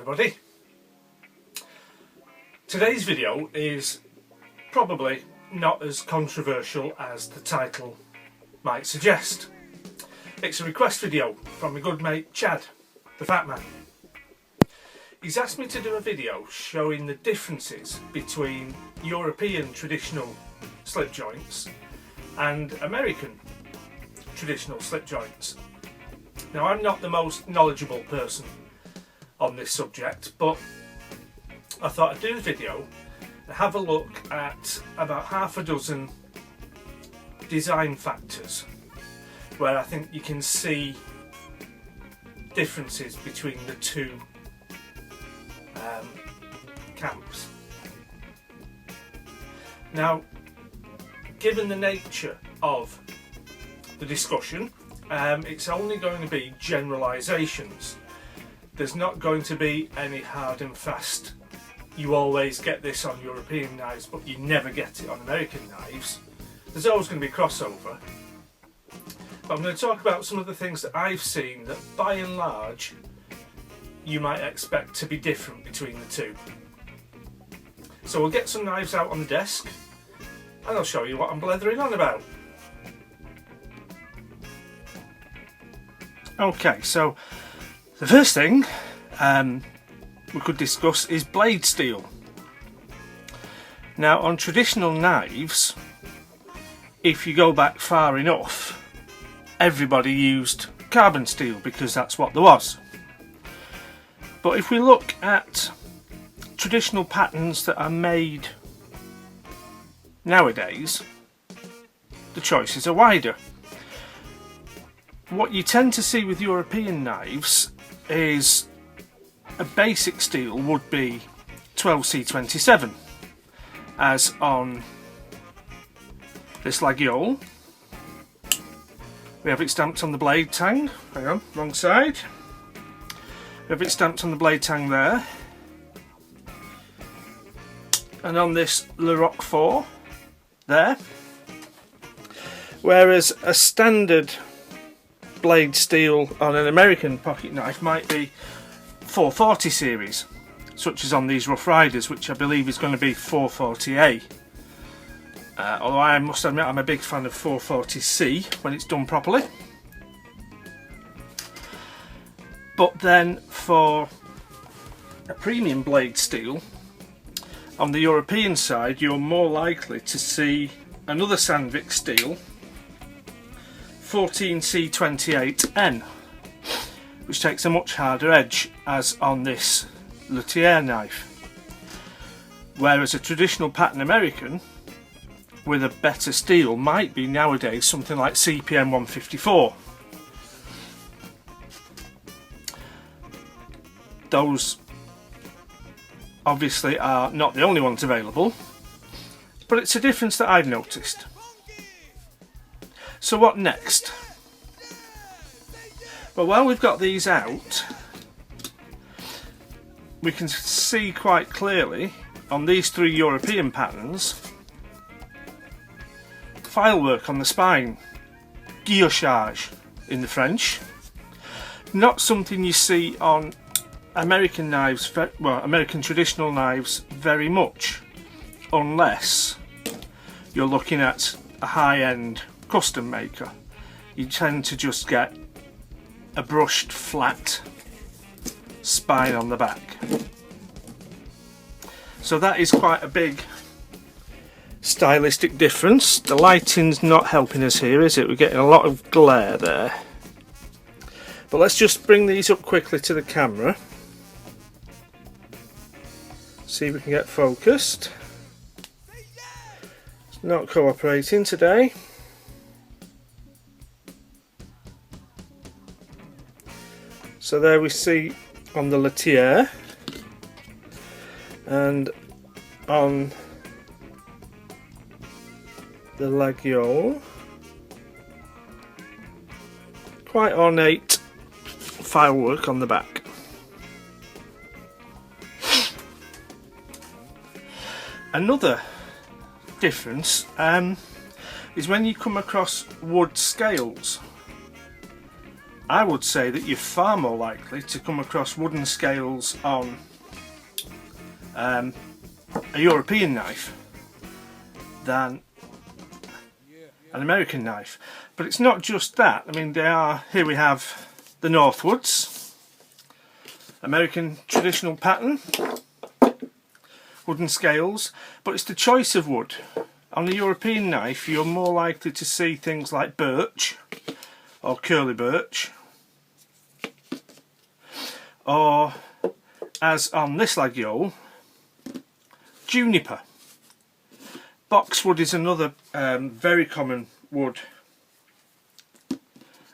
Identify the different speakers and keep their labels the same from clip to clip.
Speaker 1: everybody. Today's video is probably not as controversial as the title might suggest. It's a request video from my good mate Chad, the Fat Man. He's asked me to do a video showing the differences between European traditional slip joints and American traditional slip joints. Now, I'm not the most knowledgeable person on this subject, but I thought I'd do a video and have a look at about half a dozen design factors where I think you can see differences between the two camps. Now, given the nature of the discussion, it's only going to be generalisations. There's not going to be any hard and fast, you always get this on European knives but you never get it on American knives. There's always going to be crossover. But I'm going to talk about some of the things that I've seen that by and large you might expect to be different between the two. So we'll get some knives out on the desk and I'll show you what I'm blethering on about. Okay, so the first thing we could discuss is blade steel. Now, on traditional knives, if you go back far enough, everybody used carbon steel because that's what there was. But if we look at traditional patterns that are made nowadays, the choices are wider. What you tend to see with European knives is a basic steel would be 12C27, as on this Laguiole. We have it stamped on the blade tang. Hang on, wrong side. We have it stamped on the blade tang there. And on this Le Roc 4 there. Whereas a standard blade steel on an American pocket knife might be 440 series, such as on these Rough Riders, which I believe is going to be 440A. Although I must admit I'm a big fan of 440C when it's done properly. But then for a premium blade steel, on the European side you're more likely to see another Sandvik steel, 14C28N, which takes a much harder edge, as on this luthier knife. Whereas a traditional pattern American with a better steel might be nowadays something like CPM 154. Those obviously are not the only ones available, but it's a difference that I've noticed. So what next? Well, while we've got these out, we can see quite clearly on these three European patterns file work on the spine, guillochage in the French. Not something you see on American knives, well, American traditional knives very much, unless you're looking at a high-end custom maker. You tend to just get a brushed flat spine on the back. So that is quite a big stylistic difference. The lighting's not helping us here, is it? We're getting a lot of glare there. But let's just bring these up quickly to the camera. See if we can get focused. It's not cooperating today. So there we see on the luthier and on the Laguiole, quite ornate file work on the back. Another difference is when you come across wood scales. I would say that you're far more likely to come across wooden scales on a European knife than an American knife. But it's not just that. I mean, here we have the Northwoods, American traditional pattern, wooden scales, but it's the choice of wood. On a European knife you're more likely to see things like birch or curly birch, or as on this Laguiole, juniper. Boxwood is another very common wood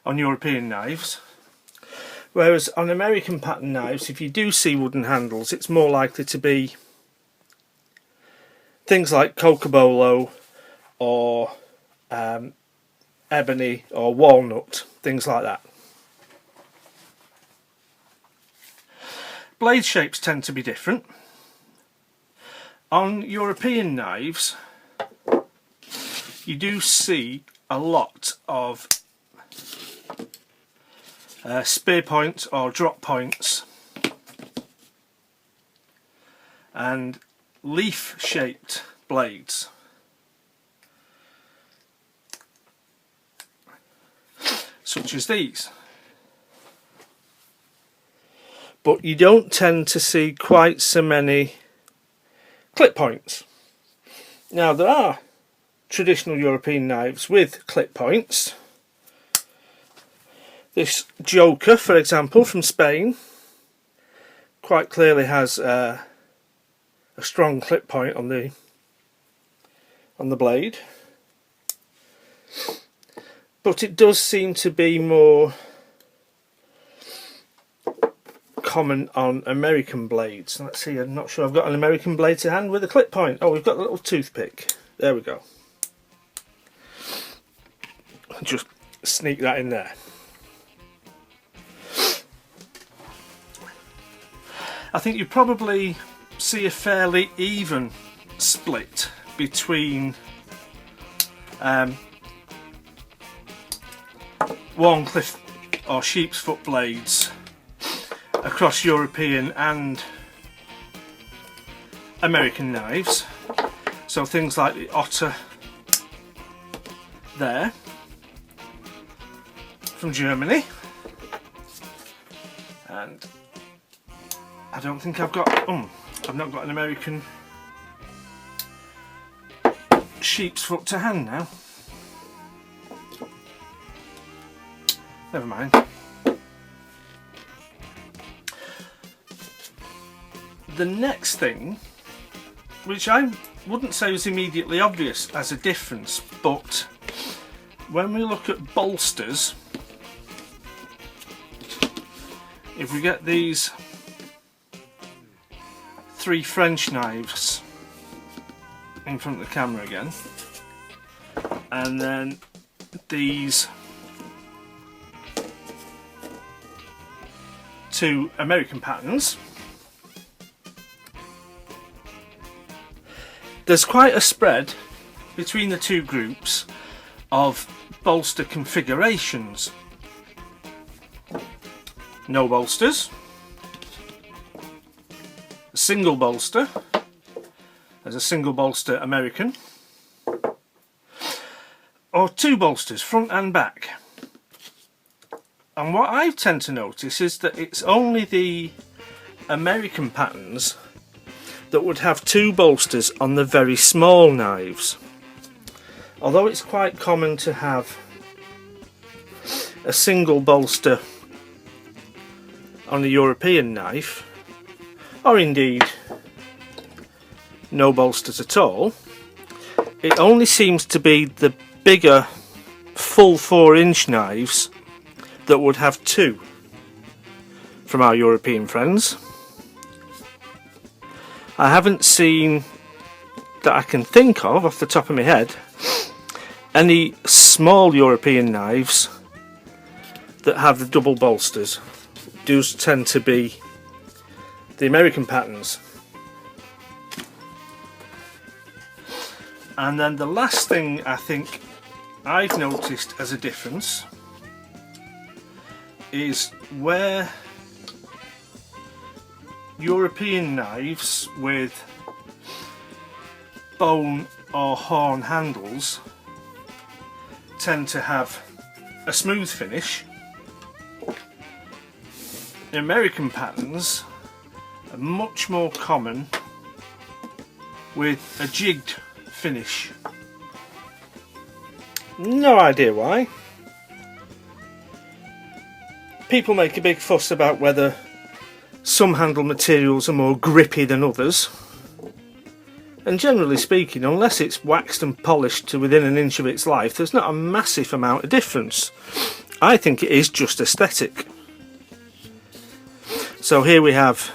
Speaker 1: on European knives, whereas on American pattern knives, if you do see wooden handles, it's more likely to be things like cocobolo or ebony or walnut, things like that. Blade shapes tend to be different. On European knives you do see a lot of spear points or drop points and leaf shaped blades. Such as these. But you don't tend to see quite so many clip points. Now there are traditional European knives with clip points. This Joker, for example, from Spain, quite clearly has a strong clip point on the blade. But it does seem to be more common on American blades. Let's see, I'm not sure I've got an American blade to hand with a clip point. Oh, we've got a little toothpick. There we go. Just sneak that in there. I think you probably see a fairly even split between Warncliffe or sheep's foot blades across European and American knives. So things like the Otter there from Germany, and I don't think I've got I've not got an American sheep's foot to hand now. Never mind. The next thing, which I wouldn't say was immediately obvious as a difference, but when we look at bolsters, if we get these three French knives in front of the camera again, and then these two American patterns, there's quite a spread between the two groups of bolster configurations. No bolsters, a single bolster, there's a single bolster American, or two bolsters, front and back. And what I tend to notice is that it's only the American patterns that would have two bolsters on the very small knives. Although it's quite common to have a single bolster on a European knife, or indeed no bolsters at all, it only seems to be the bigger full 4-inch knives that would have two from our European friends. I haven't seen, that I can think of off the top of my head, any small European knives that have the double bolsters. Those tend to be the American patterns. And then the last thing I think I've noticed as a difference is where European knives with bone or horn handles tend to have a smooth finish. The American patterns are much more common with a jigged finish. No idea why. People make a big fuss about whether some handle materials are more grippy than others, and generally speaking, unless it's waxed and polished to within an inch of its life, there's not a massive amount of difference. I think it is just aesthetic. So here we have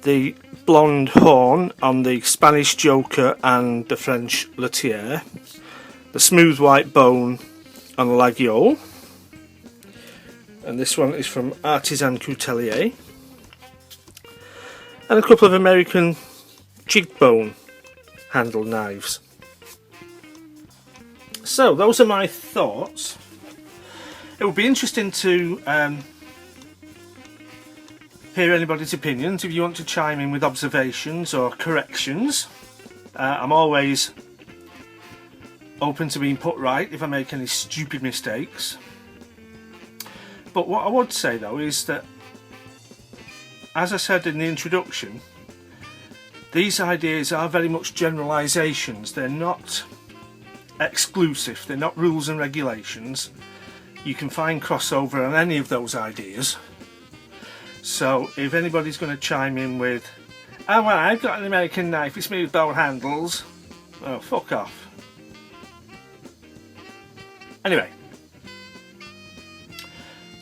Speaker 1: the blonde horn on the Spanish Joker and the French Luthier, the smooth white bone on the Laguiole, and this one is from Artisan Coutelier, and a couple of American jig bone handle knives. So those are my thoughts. It would be interesting to hear anybody's opinions if you want to chime in with observations or corrections. I'm always open to being put right if I make any stupid mistakes. But what I would say though is that, as I said in the introduction, these ideas are very much generalisations. They're not exclusive, they're not rules and regulations. You can find crossover on any of those ideas. So if anybody's going to chime in with, oh well, I've got an American knife with smooth bone handles, oh fuck off. Anyway,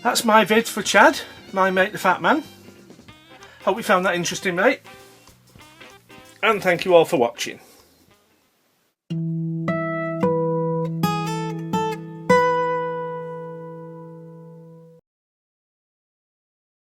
Speaker 1: that's my vid for Chad, my mate the Fat Man. Hope you found that interesting, mate. And thank you all for watching.